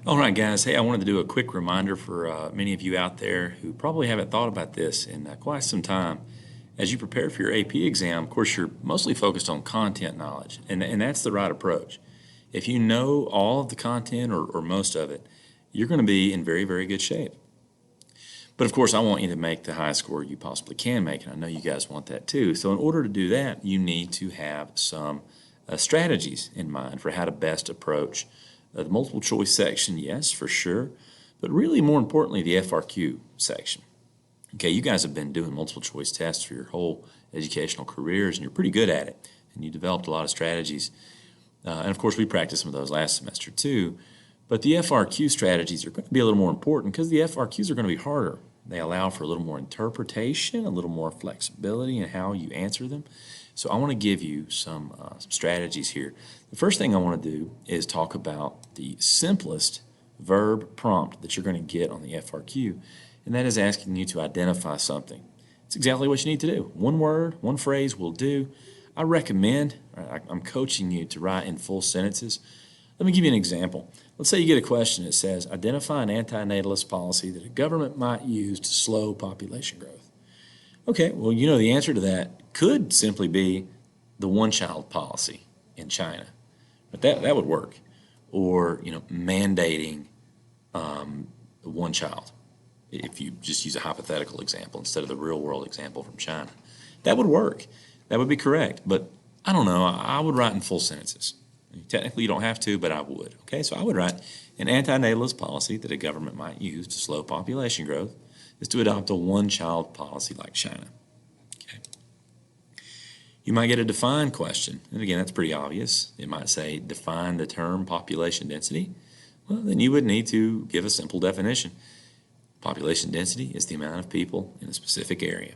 All right, guys. Hey, I wanted to do a quick reminder for many of you out there who probably haven't thought about this in quite some time. As you prepare for your AP exam, of course, you're mostly focused on content knowledge, and that's the right approach. If you know all of the content or most of it, you're going to be in very, very good shape. But of course, I want you to make the highest score you possibly can make, and I know you guys want that too. So in order to do that, you need to have some strategies in mind for how to best approach the multiple choice section, yes, for sure, but really more importantly, the FRQ section. Okay, you guys have been doing multiple choice tests for your whole educational careers, and you're pretty good at it, and you developed a lot of strategies. And of course, we practiced some of those last semester too. But the FRQ strategies are going to be a little more important because the FRQs are going to be harder. They allow for a little more interpretation, a little more flexibility in how you answer them. So I want to give you some strategies here. The first thing I want to do is talk about the simplest verb prompt that you're going to get on the FRQ, and that is asking you to identify something. It's exactly what you need to do. One word, one phrase will do. I recommend, I'm coaching you to write in full sentences. Let me give you an example. Let's say you get a question that says, identify an antinatalist policy that a government might use to slow population growth. Okay, well, you know the answer to that could simply be the one-child policy in China. But that would work. Or, mandating one child, if you just use a hypothetical example instead of the real-world example from China. That would work. That would be correct. But I don't know. I would write in full sentences. Technically, you don't have to, but I would. Okay, so I would write an antinatalist policy that a government might use to slow population growth is to adopt a one-child policy like China. Okay. You might get a define question, and again, that's pretty obvious. It might say, define the term population density. Well, then you would need to give a simple definition. Population density is the amount of people in a specific area.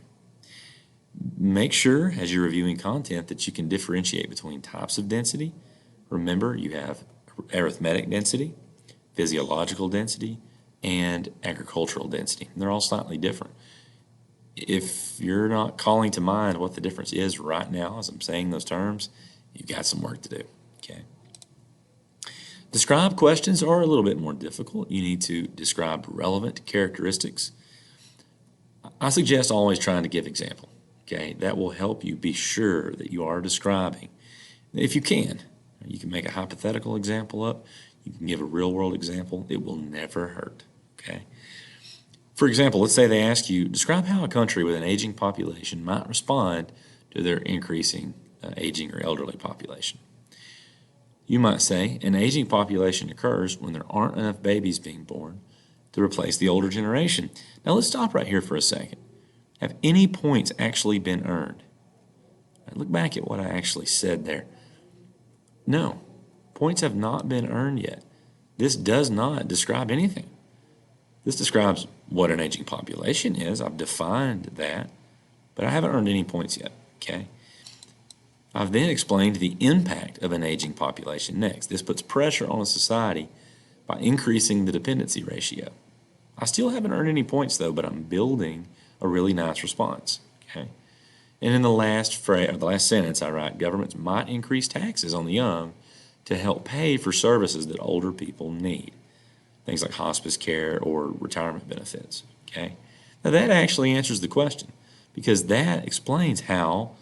Make sure, as you're reviewing content, that you can differentiate between types of density. Remember, you have arithmetic density, physiological density, and agricultural density. And they're all slightly different. If you're not calling to mind what the difference is right now as I'm saying those terms, you've got some work to do. Okay. Describe questions are a little bit more difficult. You need to describe relevant characteristics. I suggest always trying to give example. Okay, that will help you be sure that you are describing. If you can, you can make a hypothetical example up. You can give a real-world example. It will never hurt. Okay. For example, let's say they ask you, describe how a country with an aging population might respond to their increasing aging or elderly population. You might say, an aging population occurs when there aren't enough babies being born to replace the older generation. Now let's stop right here for a second. Have any points actually been earned? Look back at what I actually said there. No, points have not been earned yet. This does not describe anything. This describes what an aging population is. I've defined that, but I haven't earned any points yet, okay? I've then explained the impact of an aging population next. This puts pressure on a society by increasing the dependency ratio. I still haven't earned any points though, but I'm building a really nice response, okay? And in the last sentence, I write, governments might increase taxes on the young to help pay for services that older people need. Things like hospice care or retirement benefits, okay? Now that actually answers the question because that explains how,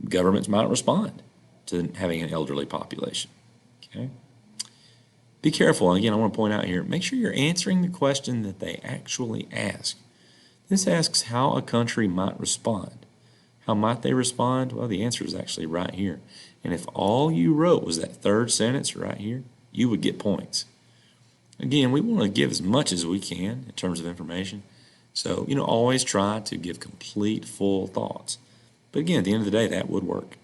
governments might respond to having an elderly population, okay? Be careful, again, I want to point out here, make sure you're answering the question that they actually ask. This asks how a country might respond. How might they respond? Well, the answer is actually right here. And if all you wrote was that third sentence right here, you would get points. Again, we want to give as much as we can in terms of information. So, always try to give complete, full thoughts. But again, at the end of the day, that would work.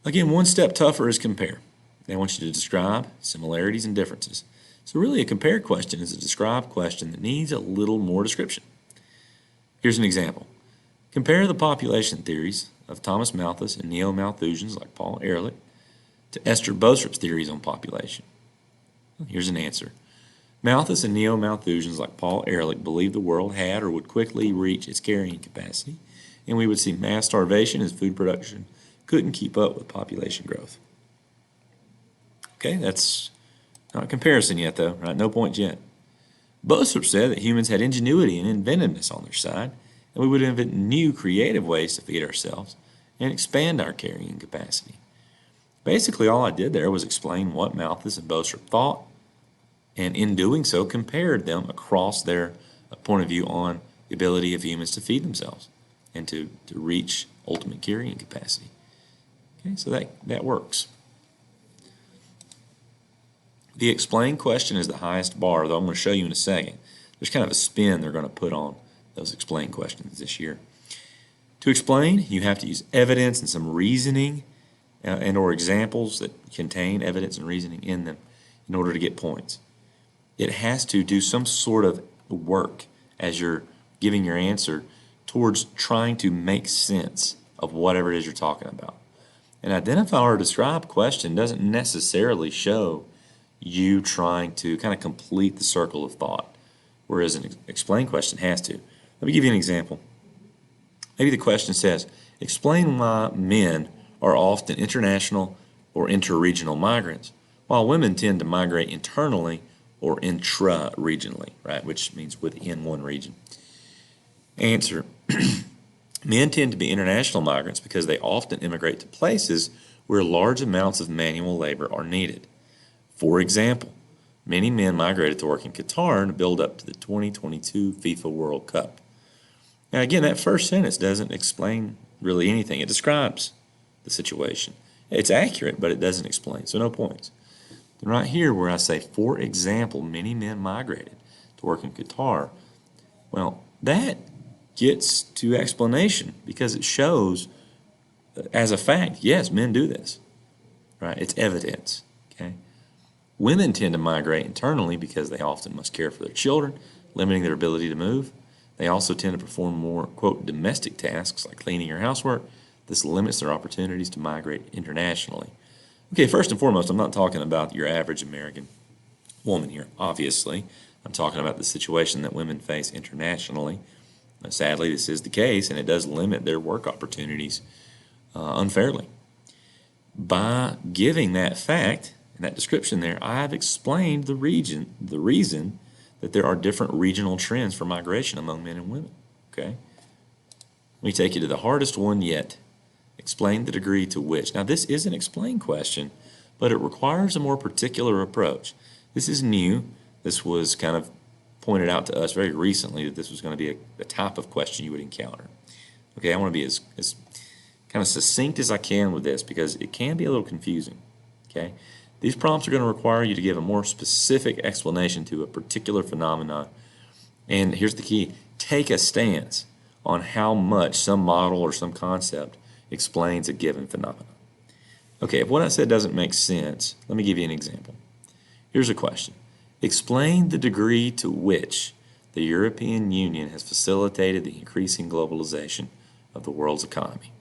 Again, one step tougher is compare. They want you to describe similarities and differences. So really a compare question is a describe question that needs a little more description. Here's an example. Compare the population theories of Thomas Malthus and neo-Malthusians like Paul Ehrlich to Esther Bostrup's theories on population. Here's an answer. Malthus and neo-Malthusians like Paul Ehrlich believed the world had or would quickly reach its carrying capacity, and we would see mass starvation as food production couldn't keep up with population growth. Okay, that's Not a comparison yet, though, right? No points yet. Bostrup said that humans had ingenuity and inventiveness on their side, and we would invent new creative ways to feed ourselves and expand our carrying capacity. Basically, all I did there was explain what Malthus and Bostrup thought, and in doing so, compared them across their point of view on the ability of humans to feed themselves and to reach ultimate carrying capacity. Okay, so that works. The explain question is the highest bar, though I'm going to show you in a second. There's kind of a spin they're going to put on those explain questions this year. To explain, you have to use evidence and some reasoning and or examples that contain evidence and reasoning in them in order to get points. It has to do some sort of work as you're giving your answer towards trying to make sense of whatever it is you're talking about. An identify or describe question doesn't necessarily show you trying to kind of complete the circle of thought, whereas an explain question has to. Let me give you an example. Maybe the question says, explain why men are often international or interregional migrants, while women tend to migrate internally or intra-regionally, right, which means within one region. Answer, men tend to be international migrants because they often immigrate to places where large amounts of manual labor are needed. For example, many men migrated to work in Qatar to build up to the 2022 FIFA World Cup. Now again, that first sentence doesn't explain really anything. It describes the situation. It's accurate, but it doesn't explain, so no points. Then right here where I say, for example, many men migrated to work in Qatar, well, that gets to explanation because it shows as a fact, yes, men do this, right? It's evidence, okay? Women tend to migrate internally because they often must care for their children, limiting their ability to move. They also tend to perform more, quote, domestic tasks like cleaning or housework. This limits their opportunities to migrate internationally. Okay, first and foremost, I'm not talking about your average American woman here, obviously. I'm talking about the situation that women face internationally. Sadly, this is the case, and it does limit their work opportunities unfairly. By giving that fact and that description there, I've explained the reason that there are different regional trends for migration among men and women. Okay? Let me take you to the hardest one yet. Explain the degree to which. Now, this is an explain question, but it requires a more particular approach. This is new. This was kind of pointed out to us very recently that this was going to be a type of question you would encounter. Okay, I want to be as kind of succinct as I can with this because it can be a little confusing. Okay, these prompts are going to require you to give a more specific explanation to a particular phenomenon. And here's the key. Take a stance on how much some model or some concept explains a given phenomenon. Okay, if what I said doesn't make sense, let me give you an example. Here's a question. Explain the degree to which the European Union has facilitated the increasing globalization of the world's economy.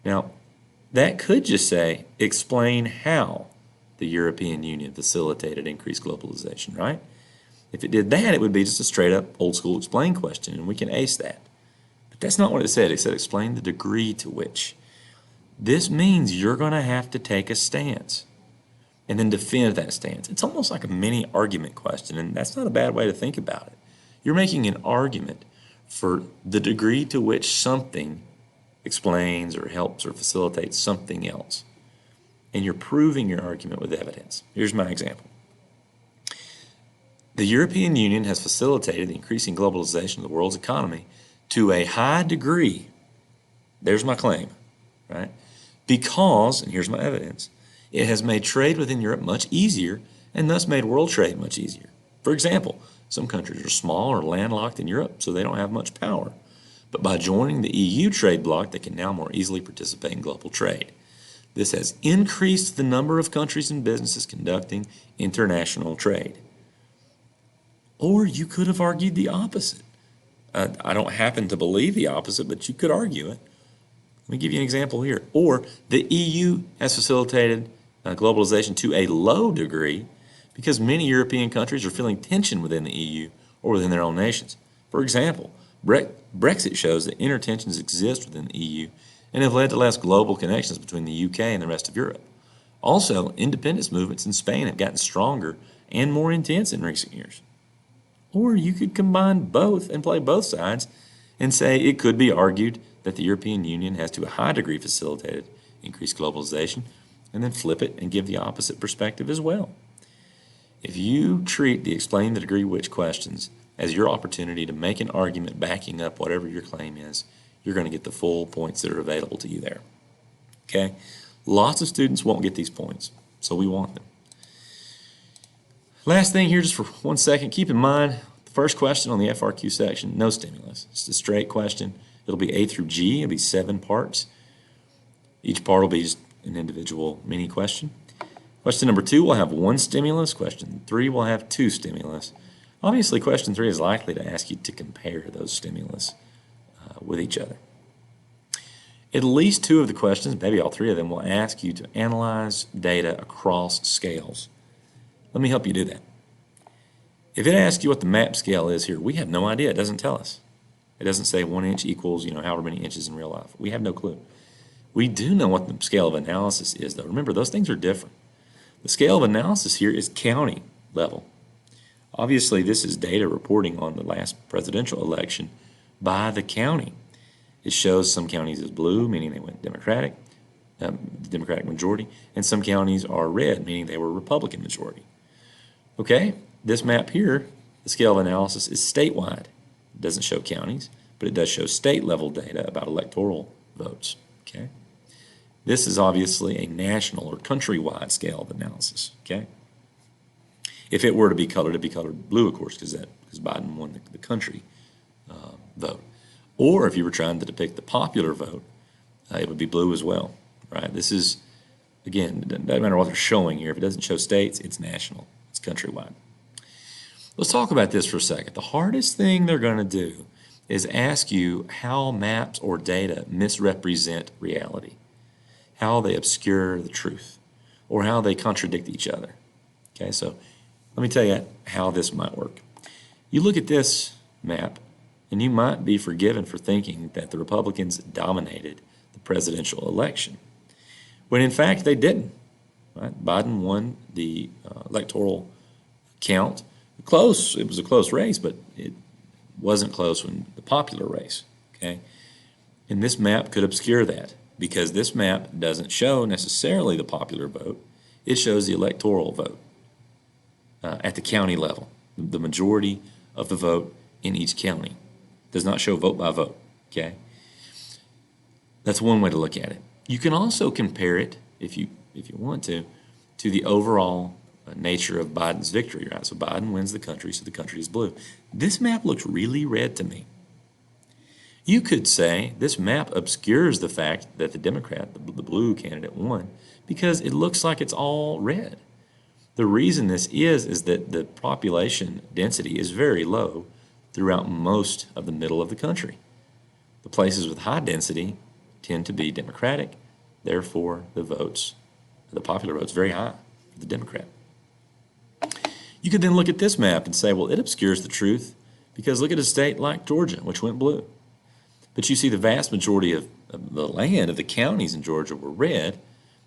Now, that could just say, explain how the European Union facilitated increased globalization, right? If it did that, it would be just a straight up old school explain question, and we can ace that. But that's not what it said. It said explain the degree to which. This means you're going to have to take a stance and then defend that stance. It's almost like a mini argument question, and that's not a bad way to think about it. You're making an argument for the degree to which something explains or helps or facilitates something else. And you're proving your argument with evidence. Here's my example. The European Union has facilitated the increasing globalization of the world's economy to a high degree. There's my claim, right? Because, and here's my evidence, it has made trade within Europe much easier and thus made world trade much easier. For example, some countries are small or landlocked in Europe, so they don't have much power. But by joining the EU trade bloc, they can now more easily participate in global trade. This has increased the number of countries and businesses conducting international trade. Or you could have argued the opposite. I don't happen to believe the opposite, but you could argue it. Let me give you an example here. Or the EU has facilitated globalization to a low degree because many European countries are feeling tension within the EU or within their own nations. For example, Brexit shows that inner tensions exist within the EU and have led to less global connections between the UK and the rest of Europe. Also, independence movements in Spain have gotten stronger and more intense in recent years. Or you could combine both and play both sides and say it could be argued that the European Union has to a high degree facilitated increased globalization, and then flip it and give the opposite perspective as well. If you treat the explain the degree which questions as your opportunity to make an argument backing up whatever your claim is, you're going to get the full points that are available to you there. Okay? Lots of students won't get these points, so we want them. Last thing here, just for 1 second, keep in mind the first question on the FRQ section, no stimulus. It's a straight question. It'll be A through G. It'll be 7 parts. Each part will be just an individual mini question. Question number 2 will have 1 stimulus. Question 3 will have 2 stimulus. Obviously, question 3 is likely to ask you to compare those stimulus with each other. At least 2 of the questions, maybe all 3 of them, will ask you to analyze data across scales. Let me help you do that. If it asks you what the map scale is here, we have no idea. It doesn't tell us. It doesn't say 1 inch equals, however many inches in real life. We have no clue. We do know what the scale of analysis is, though. Remember, those things are different. The scale of analysis here is county level. Obviously, this is data reporting on the last presidential election by the county. It shows some counties as blue, meaning they went Democratic majority, and some counties are red, meaning they were Republican majority. Okay, this map here, the scale of analysis is statewide. It doesn't show counties, but it does show state-level data about electoral votes. Okay, this is obviously a national or countrywide scale of analysis. Okay, if it were to be colored, it'd be colored blue, of course, because Biden won the country vote. Or if you were trying to depict the popular vote, it would be blue as well. Right? This is, again, it doesn't matter what they're showing here. If it doesn't show states, it's national. It's countrywide. Let's talk about this for a second. The hardest thing they're going to do is ask you how maps or data misrepresent reality, how they obscure the truth, or how they contradict each other. Okay, so let me tell you how this might work. You look at this map, and you might be forgiven for thinking that the Republicans dominated the presidential election, when in fact they didn't. Right? Biden won the electoral count. Close. It was a close race, but it wasn't close in the popular race. Okay, and this map could obscure that because this map doesn't show necessarily the popular vote. It shows the electoral vote at the county level, the majority of the vote in each county. Does not show vote by vote. Okay, that's one way to look at it. You can also compare it, if you want to the overall nature of Biden's victory. Right, so Biden wins the country, so the country is blue. This map looks really red to me. You could say this map obscures the fact that the Democrat, the blue candidate, won because it looks like it's all red. The reason this is that the population density is very low throughout most of the middle of the country. The places with high density tend to be Democratic, therefore the popular vote's very high for the Democrat. You could then look at this map and say, well, it obscures the truth because look at a state like Georgia, which went blue. But you see the vast majority of the land, of the counties in Georgia were red.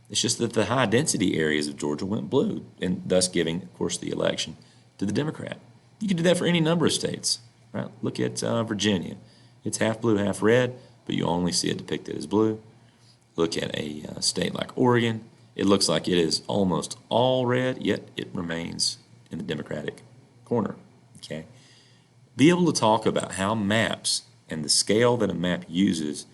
It's just that the high density areas of Georgia went blue, and thus giving, of course, the election to the Democrat. You can do that for any number of states. Right? Look at Virginia. It's half blue, half red, but you only see it depicted as blue. Look at a state like Oregon. It looks like it is almost all red, yet it remains in the Democratic corner. Okay? Be able to talk about how maps and the scale that a map uses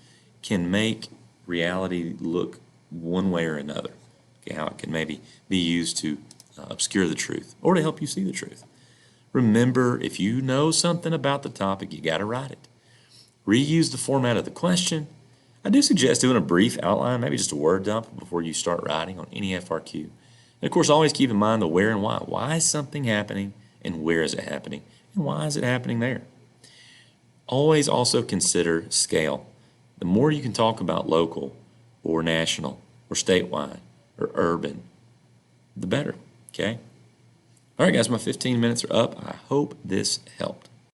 can make reality look one way or another. Okay? How it can maybe be used to obscure the truth or to help you see the truth. Remember, if you know something about the topic, you got to write it. Reuse the format of the question. I do suggest doing a brief outline, maybe just a word dump before you start writing on any FRQ. And of course, always keep in mind the where and why. Why is something happening and where is it happening? And why is it happening there? Always also consider scale. The more you can talk about local or national or statewide or urban, the better, okay? All right, guys, my 15 minutes are up. I hope this helped.